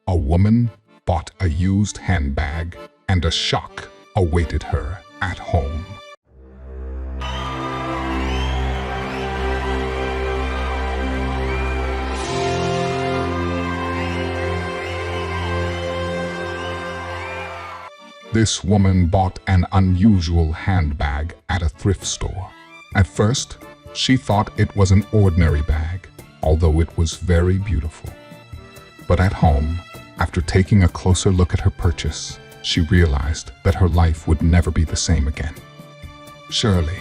A woman bought a used handbag, and a shock awaited her at home. This woman bought an unusual handbag at a thrift store. At first, she thought it was an ordinary bag, although it was very beautiful. But at home, after taking a closer look at her purchase, she realized that her life would never be the same again. Shirley,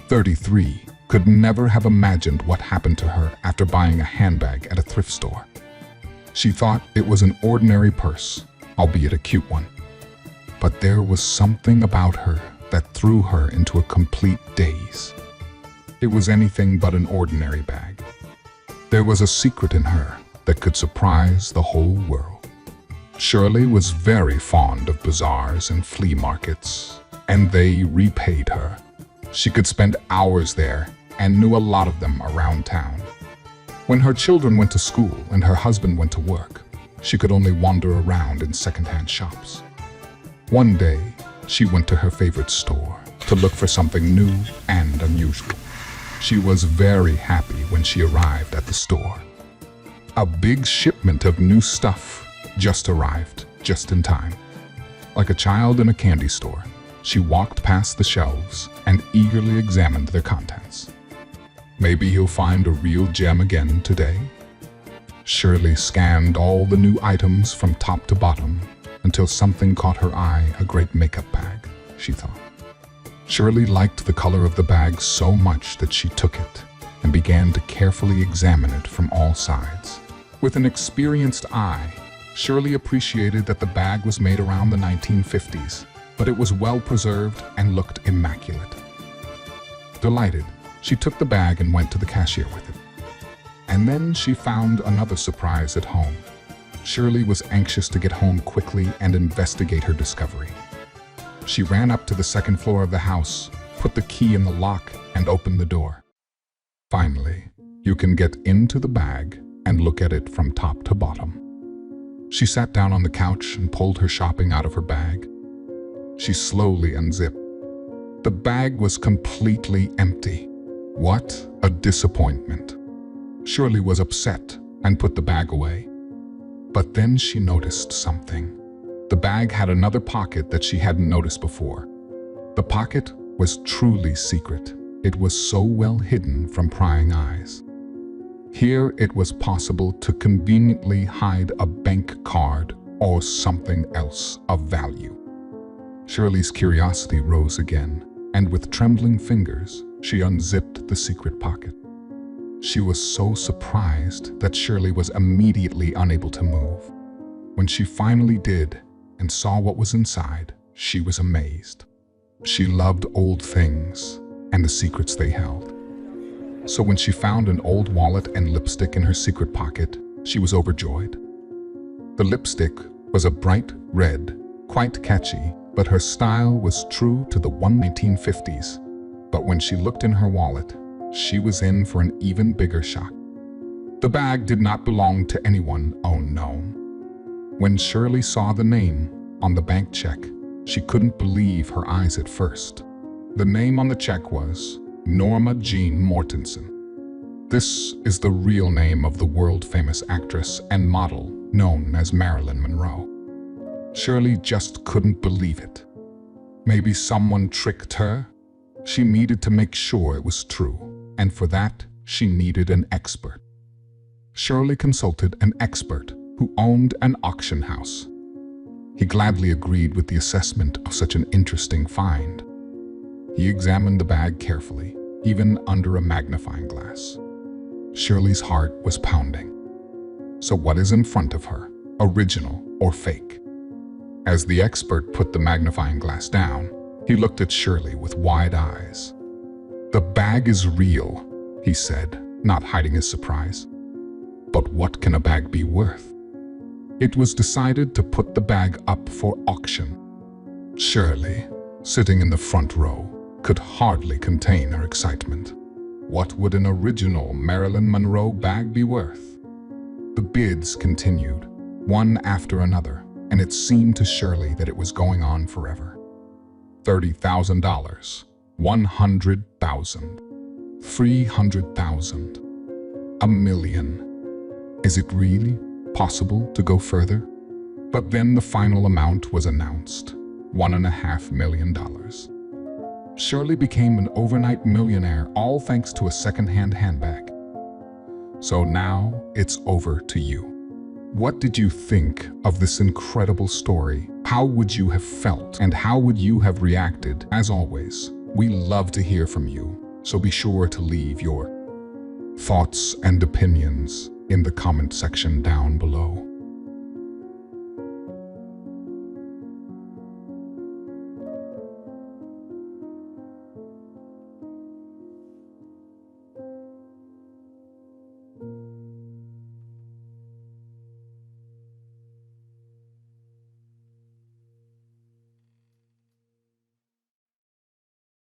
33, could never have imagined what happened to her after buying a handbag at a thrift store. She thought it was an ordinary purse, albeit a cute one. But there was something about her that threw her into a complete daze. It was anything but an ordinary bag. There was a secret in her that could surprise the whole world. Shirley was very fond of bazaars and flea markets, and they repaid her. She could spend hours there and knew a lot of them around town. When her children went to school and her husband went to work, she could only wander around in secondhand shops. One day, she went to her favorite store to look for something new and unusual. She was very happy when she arrived at the store. A big shipment of new stuff just arrived, just in time. Like a child in a candy store, she walked past the shelves and eagerly examined their contents. Maybe you'll find a real gem again today. Shirley scanned all the new items from top to bottom until something caught her eye, a great makeup bag, she thought. Shirley liked the color of the bag so much that she took it and began to carefully examine it from all sides. With an experienced eye, Shirley appreciated that the bag was made around the 1950s, but it was well preserved and looked immaculate. Delighted, she took the bag and went to the cashier with it. And then she found another surprise at home. Shirley was anxious to get home quickly and investigate her discovery. She ran up to the second floor of the house, put the key in the lock, and opened the door. Finally, you can get into the bag and look at it from top to bottom. She sat down on the couch and pulled her shopping out of her bag. She slowly unzipped. The bag was completely empty. What a disappointment. Shirley was upset and put the bag away. But then she noticed something. The bag had another pocket that she hadn't noticed before. The pocket was truly secret. It was so well hidden from prying eyes. Here it was possible to conveniently hide a bank card or something else of value. Shirley's curiosity rose again, and with trembling fingers, she unzipped the secret pocket. She was so surprised that Shirley was immediately unable to move. When she finally did and saw what was inside, she was amazed. She loved old things and the secrets they held. So when she found an old wallet and lipstick in her secret pocket, she was overjoyed. The lipstick was a bright red, quite catchy, but her style was true to the 1950s. But when she looked in her wallet, she was in for an even bigger shock. The bag did not belong to anyone unknown. When Shirley saw the name on the bank check, she couldn't believe her eyes at first. The name on the check was Norma Jean Mortensen. This is the real name of the world-famous actress and model known as Marilyn Monroe. Shirley just couldn't believe it. Maybe someone tricked her? She needed to make sure it was true, and for that, she needed an expert. Shirley consulted an expert who owned an auction house. He gladly agreed with the assessment of such an interesting find. He examined the bag carefully, even under a magnifying glass. Shirley's heart was pounding. So what is in front of her, original or fake? As the expert put the magnifying glass down, he looked at Shirley with wide eyes. "The bag is real," he said, not hiding his surprise. "But what can a bag be worth?" It was decided to put the bag up for auction. Shirley, sitting in the front row, could hardly contain her excitement. What would an original Marilyn Monroe bag be worth? The bids continued. one after another, and it seemed to Shirley that it was going on forever. $30,000, $100,000, $300,000, $1 million. Is it really possible to go further? But then the final amount was announced, $1.5 million. Shirley became an overnight millionaire, all thanks to a second-hand handbag. So now it's over to you. What did you think of this incredible story? How would you have felt? And how would you have reacted? As always, we love to hear from you, so be sure to leave your thoughts and opinions in the comment section down below.